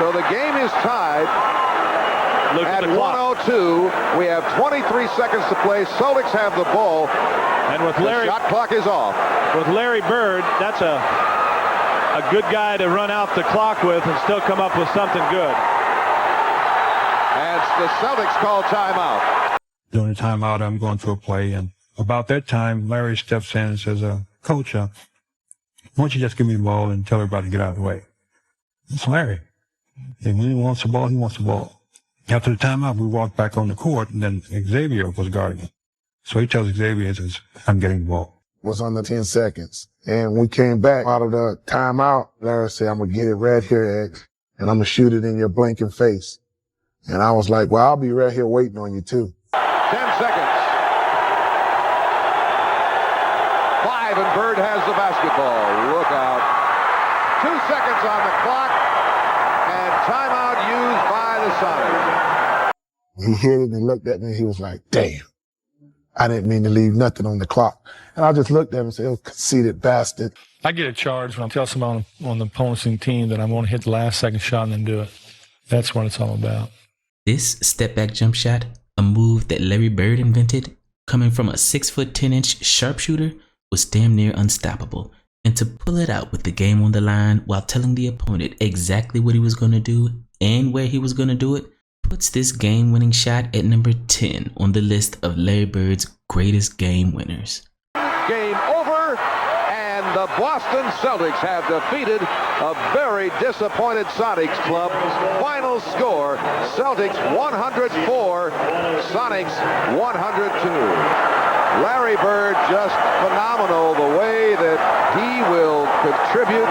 So the game is tied at 102. We have 23 seconds to play. Celtics have the ball. And with Larry, the shot clock is off. With Larry Bird, that's a good guy to run out the clock with and still come up with something good. And the Celtics call timeout. During the timeout, I'm going through a play, and about that time, Larry steps in and says, Coach, why don't you just give me the ball and tell everybody to get out of the way? It's Larry. And when he wants the ball, he wants the ball. After the timeout, we walked back on the court, and then Xavier was guarding him. So he tells Xavier, he says, I'm getting the ball. It was under 10 seconds. And we came back out of the timeout. Larry said, I'm going to get it right here, X, and I'm going to shoot it in your blinking face. And I was like, well, I'll be right here waiting on you, too. 10 seconds. 5, and Bird has the basketball. Look out. 2 seconds on the clock, and timeout used by the Sonics. He hit it and looked at me, and he was like, damn. I didn't mean to leave nothing on the clock. And I just looked at him and said, oh, conceited bastard. I get a charge when I tell somebody on the opposing team that I'm going to hit the last second shot and then do it. That's what it's all about. This step back jump shot, a move that Larry Bird invented, coming from a 6'10" sharpshooter, was damn near unstoppable. And to pull it out with the game on the line while telling the opponent exactly what he was going to do and where he was going to do it, puts this game-winning shot at number 10 on the list of Larry Bird's greatest game winners. Game over, and the Boston Celtics have defeated a very disappointed Sonics club. Final score, Celtics 104, Sonics 102. Larry Bird, just phenomenal the way that he will contribute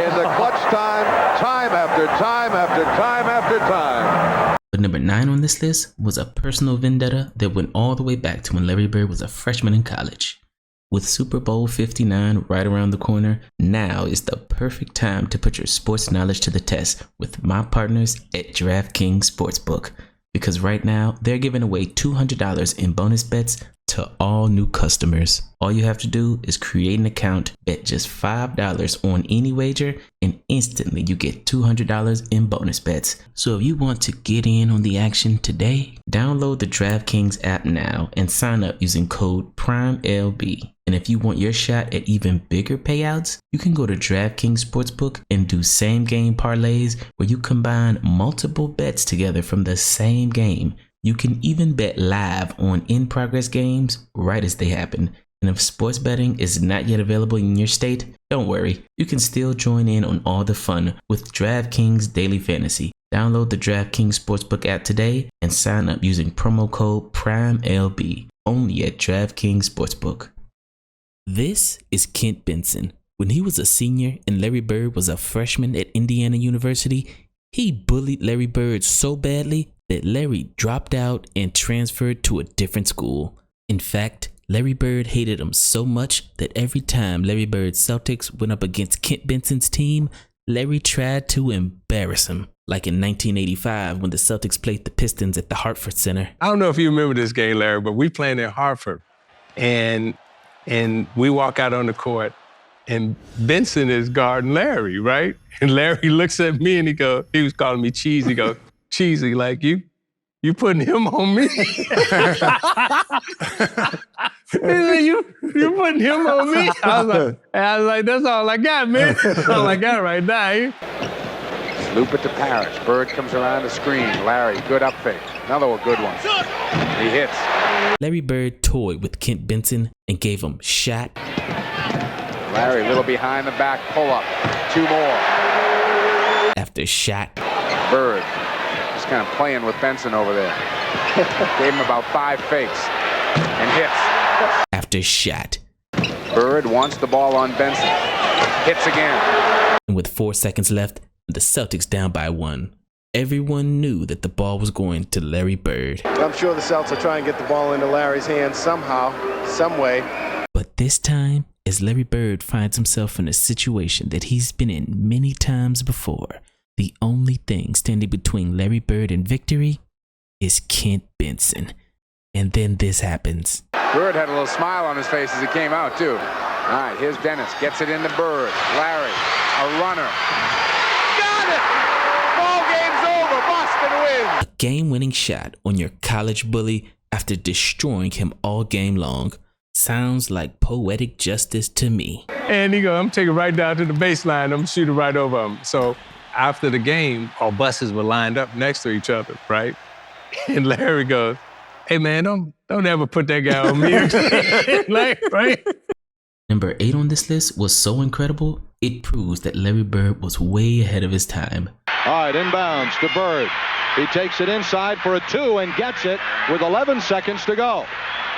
in the clutch time after time after time after time. But number 9 on this list was a personal vendetta that went all the way back to when Larry Bird was a freshman in college. With Super Bowl 59 right around the corner, now is the perfect time to put your sports knowledge to the test with my partners at DraftKings Sportsbook. Because right now, they're giving away $200 in bonus bets to all new customers. All you have to do is create an account, bet just $5 on any wager, and instantly you get $200 in bonus bets. So if you want to get in on the action today, download the DraftKings app now and sign up using code PRIMELB. And if you want your shot at even bigger payouts, you can go to DraftKings Sportsbook and do same game parlays where you combine multiple bets together from the same game. You can even bet live on in-progress games right as they happen. And if sports betting is not yet available in your state, don't worry. You can still join in on all the fun with DraftKings Daily Fantasy. Download the DraftKings Sportsbook app today and sign up using promo code PRIMELB only at DraftKings Sportsbook. This is Kent Benson. When he was a senior and Larry Bird was a freshman at Indiana University, he bullied Larry Bird so badly that Larry dropped out and transferred to a different school. In fact, Larry Bird hated him so much that every time Larry Bird's Celtics went up against Kent Benson's team, Larry tried to embarrass him. Like in 1985 when the Celtics played the Pistons at the Hartford Center. I don't know if you remember this game, Larry, but we playing in Hartford. And we walk out on the court, and Benson is guarding Larry, right? And Larry looks at me and he was calling me cheesy. He goes, cheesy, like you putting him on me? He said, you putting him on me? I was like, that's all I got, man. That's all I got right now. Loop it to Parrish. Bird comes around the screen. Larry, good up fake. Another good one. He hits. Larry Bird toyed with Kent Benson and gave him shot. Larry, a little behind the back pull-up. 2 more. After shot. Bird just kind of playing with Benson over there. Gave him about 5 fakes and hits. After shot. Bird wants the ball on Benson. Hits again. And with 4 seconds left, the Celtics down by 1. Everyone knew that the ball was going to Larry Bird. I'm sure the Celtics will try and get the ball into Larry's hands somehow, some way. But this time, as Larry Bird finds himself in a situation that he's been in many times before, the only thing standing between Larry Bird and victory is Kent Benson. And then this happens. Bird had a little smile on his face as it came out, too. All right, here's Dennis. Gets it into Bird. Larry, a runner. Got it! Ball Boston wins. A game-winning shot on your college bully after destroying him all game long. Sounds like poetic justice to me. And he goes, I'm taking it right down to the baseline. I'm shooting right over him. So after the game, our buses were lined up next to each other, right? And Larry goes, hey, man, don't ever put that guy on me again. Like, right? Number 8 on this list was so incredible, it proves that Larry Bird was way ahead of his time. All right, inbounds to Bird. He takes it inside for a 2 and gets it with 11 seconds to go.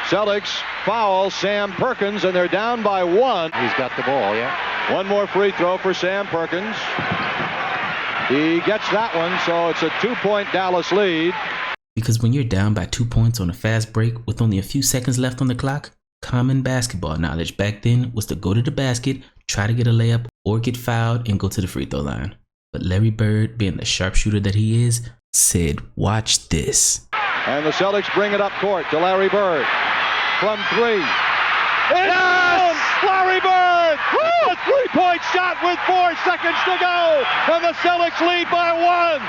Celtics foul Sam Perkins, and they're down by 1. He's got the ball, yeah. One more free throw for Sam Perkins. He gets that one, so it's a 2-point Dallas lead. Because when you're down by 2 points on a fast break with only a few seconds left on the clock, common basketball knowledge back then was to go to the basket, try to get a layup, or get fouled and go to the free throw line. But Larry Bird, being the sharpshooter that he is, said, watch this. And the Celtics bring it up court to Larry Bird from 3. Yes! Larry Bird! A 3-point shot with 4 seconds to go, and the Celtics lead by 1.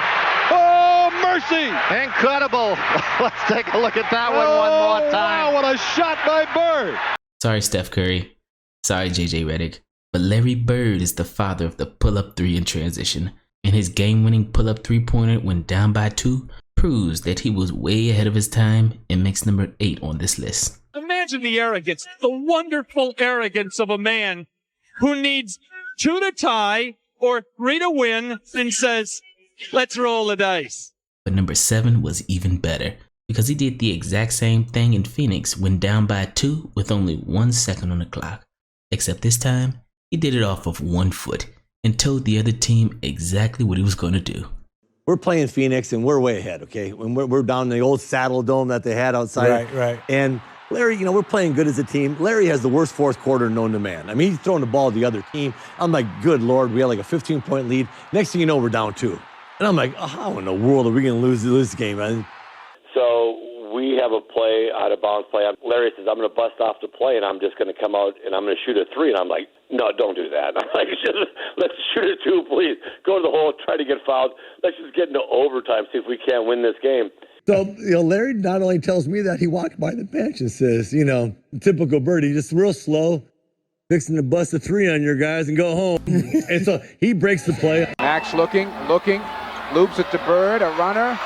Oh, mercy! Incredible. Let's take a look at that one more time. Wow, what a shot by Bird. Sorry, Steph Curry. Sorry, JJ Redick. But Larry Bird is the father of the pull-up 3 in transition, and his game-winning pull-up 3-pointer when down by 2 proves that he was way ahead of his time and makes number 8 on this list. Imagine the arrogance, the wonderful arrogance of a man who needs 2 to tie or 3 to win and says, let's roll the dice. But number 7 was even better because he did the exact same thing in Phoenix when down by 2 with only 1 second on the clock. Except this time, he did it off of 1 foot and told the other team exactly what he was going to do. We're playing Phoenix and we're way ahead, okay? When we're down in the old Saddle Dome that they had outside. Right. And Larry, we're playing good as a team. Larry has the worst fourth quarter known to man. I mean, he's throwing the ball to the other team. I'm like, good Lord, we had like a 15-point lead. Next thing you know, we're down 2. And I'm like, how in the world are we going to lose this game, man? So we have a play, out-of-bounds play. Larry says, I'm going to bust off the play, and I'm just going to come out, and I'm going to shoot a 3. And I'm like, no, don't do that. I'm like, let's shoot a 2, please. Go to the hole, try to get fouled. Let's just get into overtime, see if we can't win this game. So, Larry not only tells me that, he walked by the bench and says, typical Bird, he's just real slow, fixing to bust a 3 on your guys and go home. And so he breaks the play. Max looking, loops it to Bird, a runner.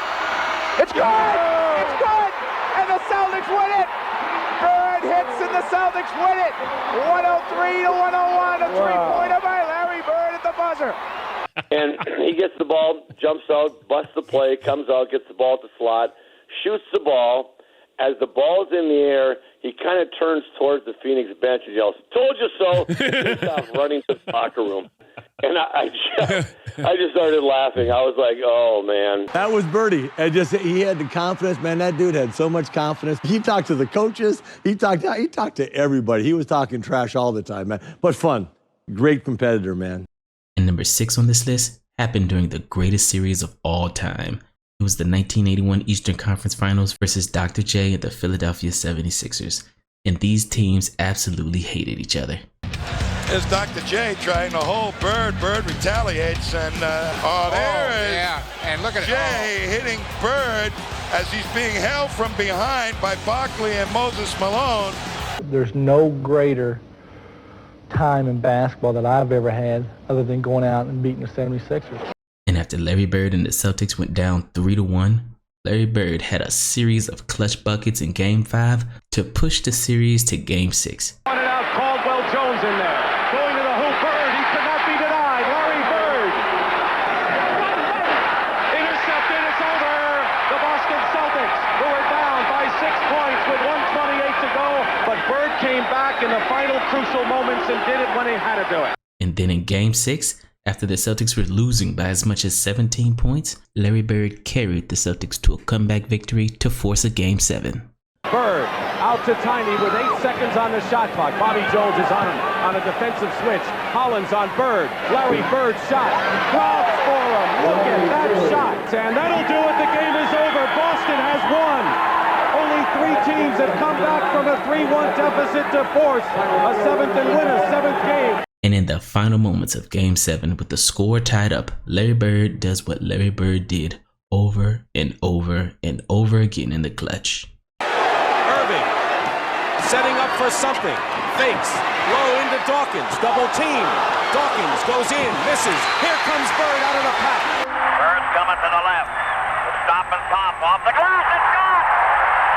It's good! It's good! And the Celtics win it! Bird hits and the Celtics win it! 103 to 101, a 3-pointer by Larry Bird at the buzzer. And he gets the ball, jumps out, busts the play, comes out, gets the ball at the slot, shoots the ball. As the ball's in the air, he kind of turns towards the Phoenix bench and yells, "Told you so!" He stops running to the locker room. And I just started laughing. I was like, oh, man. That was Birdie. He had the confidence, man. That dude had so much confidence. He talked to the coaches. He talked to everybody. He was talking trash all the time, man. But fun. Great competitor, man. And number 6 on this list happened during the greatest series of all time. It was the 1981 Eastern Conference Finals versus Dr. J and the Philadelphia 76ers. And these teams absolutely hated each other. There's Dr. J trying to hold Bird. Bird retaliates, and And look at Jay hitting Bird as he's being held from behind by Barkley and Moses Malone. There's no greater time in basketball that I've ever had other than going out and beating the 76ers. And after Larry Bird and the Celtics went down 3-1, Larry Bird had a series of clutch buckets in Game 5 to push the series to Game 6. Wanted out Caldwell Jones in there. Going to the hoop, Bird. He could not be denied. Larry Bird. Intercepted. It's over. The Boston Celtics, who were down by 6 points with 1:28 to go. But Bird came back in the final crucial moments and did it when he had to do it. And then in Game 6, after the Celtics were losing by as much as 17 points, Larry Bird carried the Celtics to a comeback victory to force a Game 7. Bird out to Tiny with 8 seconds on the shot clock. Bobby Jones is on him on a defensive switch. Hollins on Bird. Larry Bird shot. Drops for him. Look at that shot. And that'll do it. The game is over. Boston has won. Only 3 teams have come back from a 3-1 deficit to force a 7th and win a 7th game. And in the final moments of Game 7, with the score tied up, Larry Bird does what Larry Bird did over and over and over again in the clutch. Irving setting up for something. Fakes. Low into Dawkins. Double team. Dawkins goes in. Misses. Here comes Bird out of the pack. Bird's coming to the left. Stop and pop off the glass. It's gone.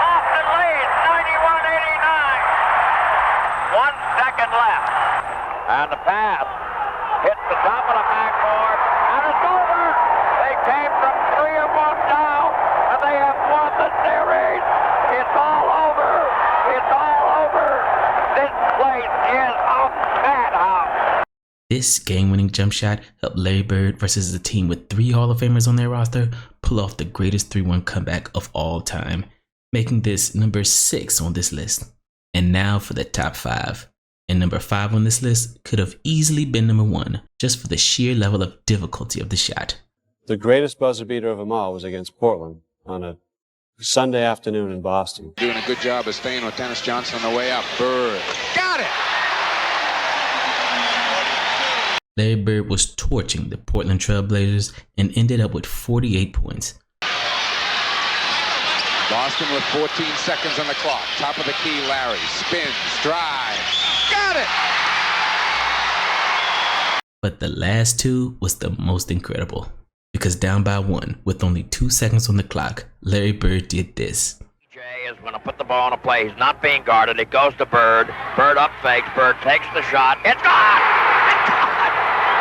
Boston leads 91-89. 1 second left. And the pass hits the top of the backboard. And it's over. They came from 3 or 1 down. And they have won the series. It's all over. It's all over. This place is a madhouse. This game-winning jump shot helped Larry Bird versus a team with 3 Hall of Famers on their roster pull off the greatest 3-1 comeback of all time, making this number 6 on this list. And now for the top 5. And number 5 on this list could have easily been number 1, just for the sheer level of difficulty of the shot. The greatest buzzer beater of them all was against Portland on a Sunday afternoon in Boston. Doing a good job of staying with Dennis Johnson on the way up. Bird. Got it! Larry Bird was torching the Portland Trail Blazers and ended up with 48 points. Boston with 14 seconds on the clock. Top of the key, Larry. Spins, drives. Got it! But the last 2 was the most incredible. Because down by 1, with only 2 seconds on the clock, Larry Bird did this. Jay is going to put the ball in a play. He's not being guarded. It goes to Bird. Bird up fakes. Bird takes the shot. It's gone! It's gone!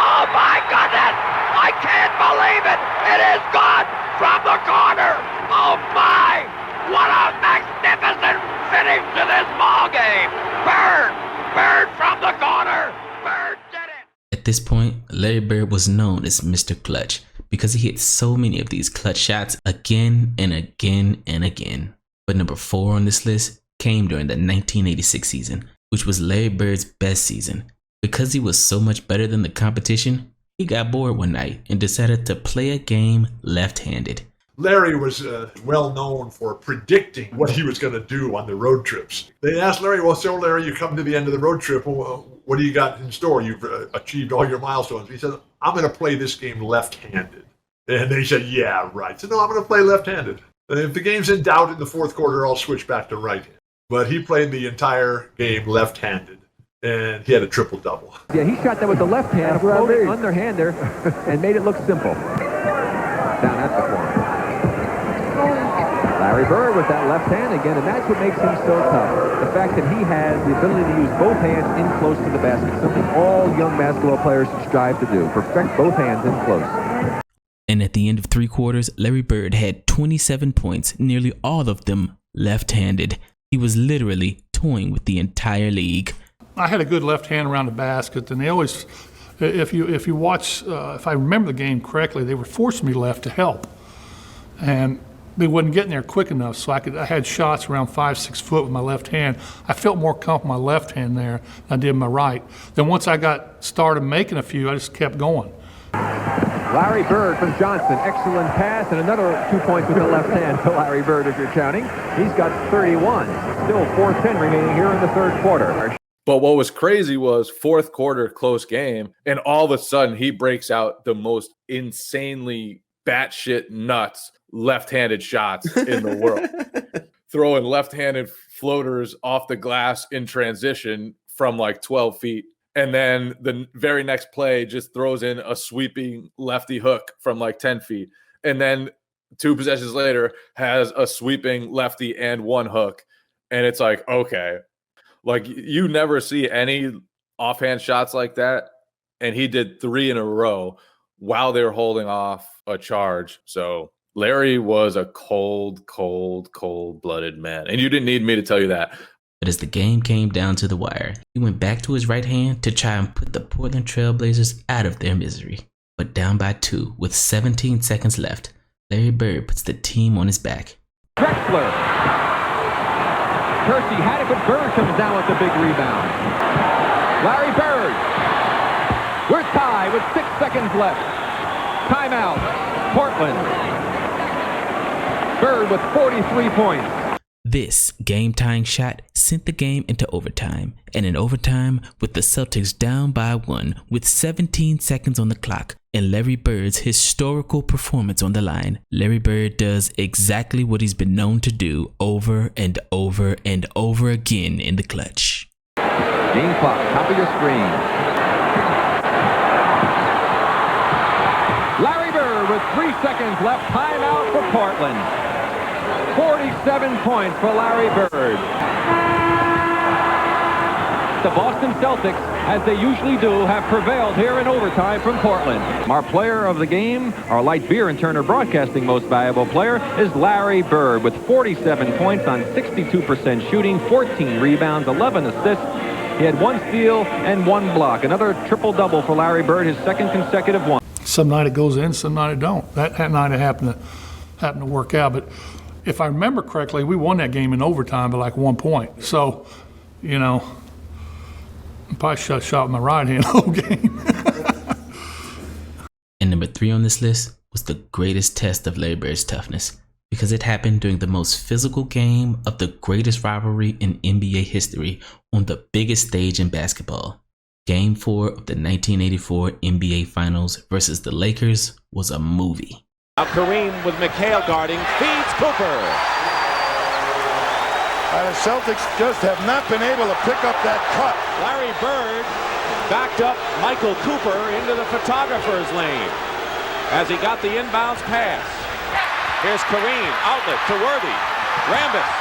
Oh my goodness! I can't believe it! It is gone from the corner! Oh my! What a magnificent finish to this ball game! Bird! Bird from the corner! Bird did it! At this point, Larry Bird was known as Mr. Clutch because he hit so many of these clutch shots again and again and again. But number 4 on this list came during the 1986 season, which was Larry Bird's best season. Because he was so much better than the competition, he got bored one night and decided to play a game left-handed. Larry was well known for predicting what he was going to do on the road trips. They asked Larry, well, so Larry, you come to the end of the road trip. Well, what do you got in store? You've achieved all your milestones. He said, I'm going to play this game left-handed. And they said, yeah, right. So no, I'm going to play left-handed. And if the game's in doubt in the 4th quarter, I'll switch back to right-handed. But he played the entire game left-handed. And he had a triple-double. Yeah, he shot that with the left hand, floating underhander, and made it look simple. Down at the corner. Larry Bird with that left hand again, and that's what makes him so tough. The fact that he has the ability to use both hands in close to the basket, something all young basketball players should strive to do. Perfect both hands in close. And at the end of 3 quarters, Larry Bird had 27 points, nearly all of them left-handed. He was literally toying with the entire league. I had a good left hand around the basket, and they always, if you watch, if I remember the game correctly, they were forcing me left to help, and they wasn't getting there quick enough. So I had shots around 5-6 foot with my left hand. I felt more comfortable with my left hand there than I did my right. Then once I got started making a few, I just kept going. Larry Bird from Johnson, excellent pass, and another 2 points with the left hand to Larry Bird if you're counting. He's got 31. Still 4:10 remaining here in the 3rd quarter. But what was crazy was 4th quarter close game, and all of a sudden he breaks out the most insanely batshit nuts left-handed shots in the world. Throwing left-handed floaters off the glass in transition from like 12 feet. And then the very next play just throws in a sweeping lefty hook from like 10 feet. And then 2 possessions later has a sweeping lefty and 1 hook. And it's like, okay. Like, you never see any offhand shots like that. And he did 3 in a row while they were holding off a charge. So Larry was a cold-blooded man. And you didn't need me to tell you that. But as the game came down to the wire, he went back to his right hand to try and put the Portland Trail Blazers out of their misery. But down by 2 with 17 seconds left, Larry Bird puts the team on his back. Drexler. Kersey had it, but Bird comes down with the big rebound. Larry Bird. We're tied with 6 seconds left. Timeout. Portland. Bird with 43 points. This game-tying shot sent the game into overtime, and in overtime, with the Celtics down by 1 with 17 seconds on the clock, In Larry Bird's historical performance on the line, Larry Bird does exactly what he's been known to do over and over and over again in the clutch. Game clock, top of your screen. Larry Bird with 3 seconds left. Timeout for Portland. 47 points for Larry Bird. The Boston Celtics, as they usually do, have prevailed here in overtime from Portland. Our player of the game, our Light Beer and Turner Broadcasting most valuable player, is Larry Bird with 47 points on 62% shooting, 14 rebounds, 11 assists. He had 1 steal and 1 block. Another triple-double for Larry Bird, his second consecutive one. Some night it goes in, some night it don't. That night it happened to work out. But if I remember correctly, we won that game in overtime by like 1 point. So, you know, I probably shot with my right hand the whole game. And number 3 on this list was the greatest test of Larry Bird's toughness, because it happened during the most physical game of the greatest rivalry in NBA history on the biggest stage in basketball. Game 4 of the 1984 NBA Finals versus the Lakers was a movie. Now Kareem with McHale guarding, feeds Cooper. The Celtics just have not been able to pick up that cut. Larry Bird backed up Michael Cooper into the photographer's lane as he got the inbounds pass. Here's Kareem, outlet to Worthy, Rambis.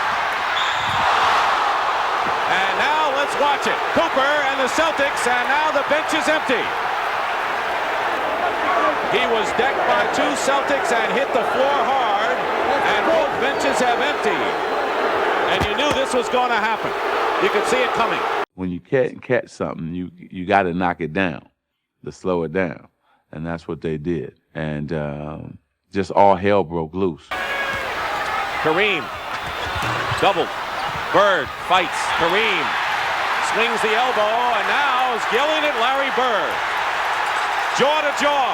And now let's watch it. Cooper and the Celtics, and now the bench is empty. He was decked by 2 Celtics and hit the floor hard, and both benches have emptied. And you knew this was going to happen. You could see it coming. When you catch something, you got to knock it down, to slow it down. And that's what they did. And just all hell broke loose. Kareem, double. Bird fights. Kareem swings the elbow, and now is yelling at Larry Bird. Jaw to jaw.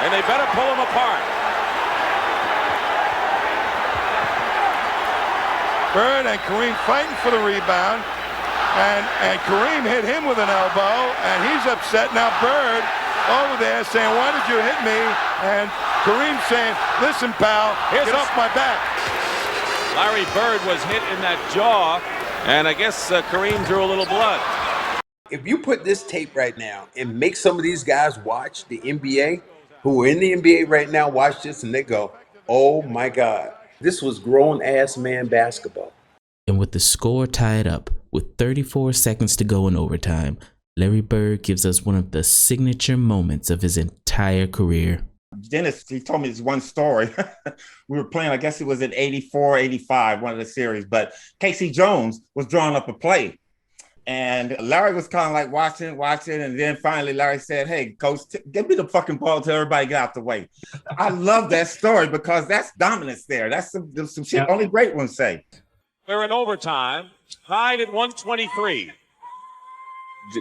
And they better pull him apart. Bird and Kareem fighting for the rebound, and Kareem hit him with an elbow, and he's upset. Now Bird over there saying, "Why did you hit me?" And Kareem saying, "Listen, pal, get off my back." Larry Bird was hit in that jaw, and I guess Kareem drew a little blood. If you put this tape right now and make some of these guys watch the NBA, who are in the NBA right now, watch this, and they go, "Oh my God. This was grown-ass man basketball." And with the score tied up with 34 seconds to go in overtime, Larry Bird gives us one of the signature moments of his entire career. Dennis, he told me this one story. We were playing, I guess it was in 84, 85, one of the series, but Casey Jones was drawing up a play. And Larry was kind of like watching, and then finally Larry said, "Hey, coach, give me the fucking ball till everybody get out the way." I love that story because that's dominance there. That's some shit only great ones say. We're in overtime, tied at 123.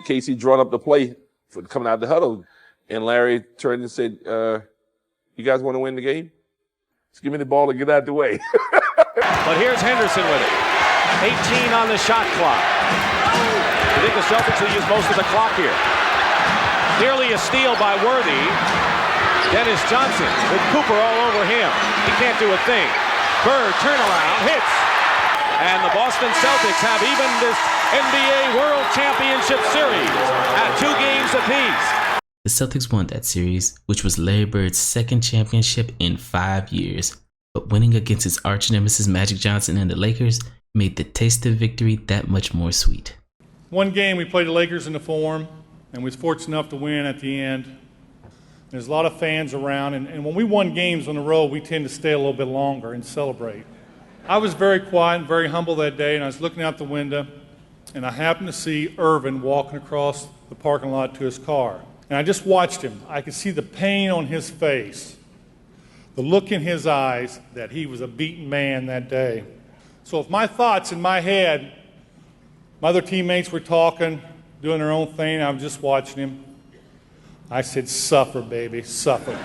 Casey drawn up the play for coming out of the huddle, and Larry turned and said, "You guys want to win the game? Just give me the ball and get out the way." But here's Henderson with it. 18 on the shot clock. I think the Celtics will use most of the clock here. Nearly a steal by Worthy. Dennis Johnson with Cooper all over him. He can't do a thing. Bird turnaround, hits. And the Boston Celtics have even this NBA World Championship Series at 2 games apiece. The Celtics won that series, which was Larry Bird's second championship in 5 years. But winning against his arch nemesis Magic Johnson and the Lakers made the taste of victory that much more sweet. One game we played the Lakers in the Forum, and we was fortunate enough to win at the end. There's a lot of fans around, and when we won games on the road, we tend to stay a little bit longer and celebrate. I was very quiet and very humble that day, and I was looking out the window, and I happened to see Irvin walking across the parking lot to his car. And I just watched him. I could see the pain on his face, the look in his eyes that he was a beaten man that day. So if my thoughts in my head, my other teammates were talking, doing their own thing, I was just watching him, I said, "Suffer, baby, suffer."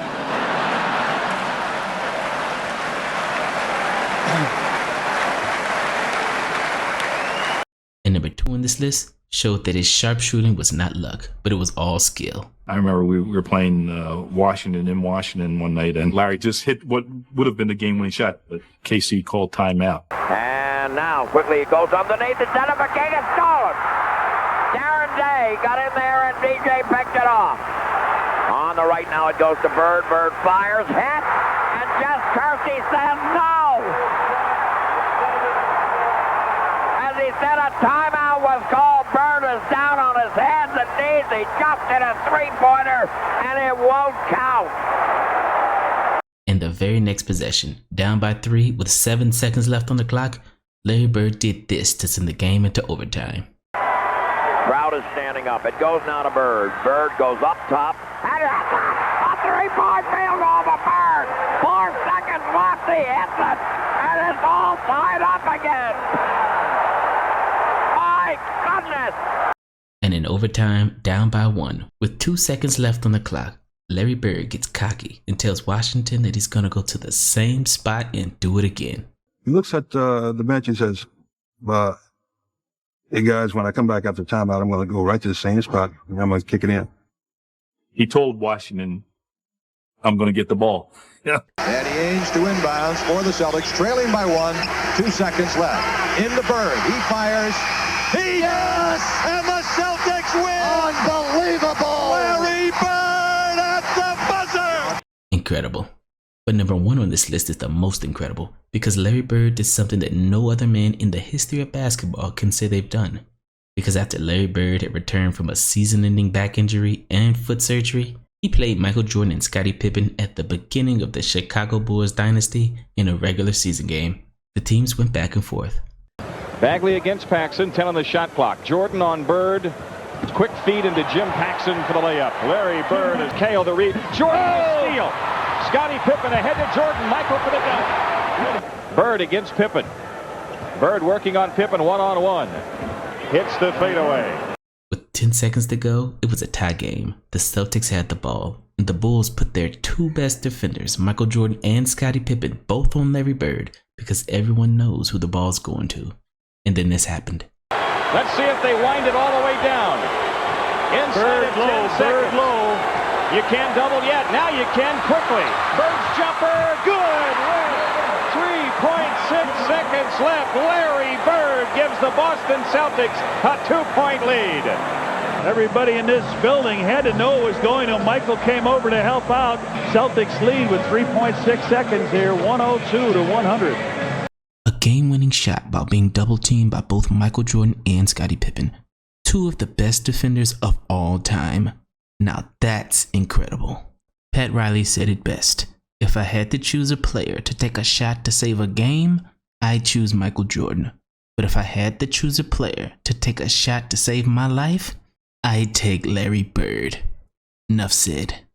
And number 2 on this list showed that his sharpshooting was not luck, but it was all skill. I remember we were playing Washington in Washington one night, and Larry just hit what would have been the game-winning shot, but KC called timeout. And now quickly it goes underneath. The center for King is stolen. Darren Day got in there and DJ picked it off. On the right now it goes to Bird. Bird fires, hit, and Jess Kersey says no. As he said, a timeout was called. Bird is down on his hands and knees. He jumped in a three-pointer, and it won't count. In the very next possession, down by 3 with 7 seconds left on the clock, Larry Bird did this to send the game into overtime. Crowd is standing up. It goes now to Bird. Bird goes up top. And a three-point field goal to Bird. 4 seconds left. He hits it. And it's all tied up again. My goodness. And in overtime, down by 1, with 2 seconds left on the clock, Larry Bird gets cocky and tells Washington that he's going to go to the same spot and do it again. He looks at the bench and says, hey guys, when I come back after timeout, I'm going to go right to the same spot and I'm going to kick it in. He told Washington, I'm going to get the ball. Yeah. Danny Ainge to inbounds for the Celtics, trailing by 1, 2 seconds left. In the Bird, he fires. Yes! And the Celtics win! Unbelievable! Larry Bird at the buzzer! Incredible. But number 1 on this list is the most incredible because Larry Bird did something that no other man in the history of basketball can say they've done. Because after Larry Bird had returned from a season-ending back injury and foot surgery, he played Michael Jordan and Scottie Pippen at the beginning of the Chicago Bulls dynasty in a regular season game. The teams went back and forth. Bagley against Paxson, 10 on the shot clock. Jordan on Bird. Quick feed into Jim Paxson for the layup. Larry Bird has KO the read. Jordan the steal. Scottie Pippen ahead to Jordan. Michael for the dunk. Bird against Pippen. Bird working on Pippen one-on-one. Hits the fadeaway. With 10 seconds to go, it was a tie game. The Celtics had the ball, and the Bulls put their 2 best defenders, Michael Jordan and Scottie Pippen, both on Larry Bird because everyone knows who the ball's going to. And then this happened. Let's see if they wind it all the way down. Inside of 10 seconds. Bird low. You can't double yet. Now you can quickly. Bird's jumper. Good. 3.6 seconds left. Larry Bird gives the Boston Celtics a 2-point lead. Everybody in this building had to know it was going on. Michael came over to help out. Celtics lead with 3.6 seconds here, 102 to 100. A game-winning shot while being double-teamed by both Michael Jordan and Scottie Pippen, 2 of the best defenders of all time. Now that's incredible. Pat Riley said it best. If I had to choose a player to take a shot to save a game, I'd choose Michael Jordan. But if I had to choose a player to take a shot to save my life, I'd take Larry Bird. Enough said.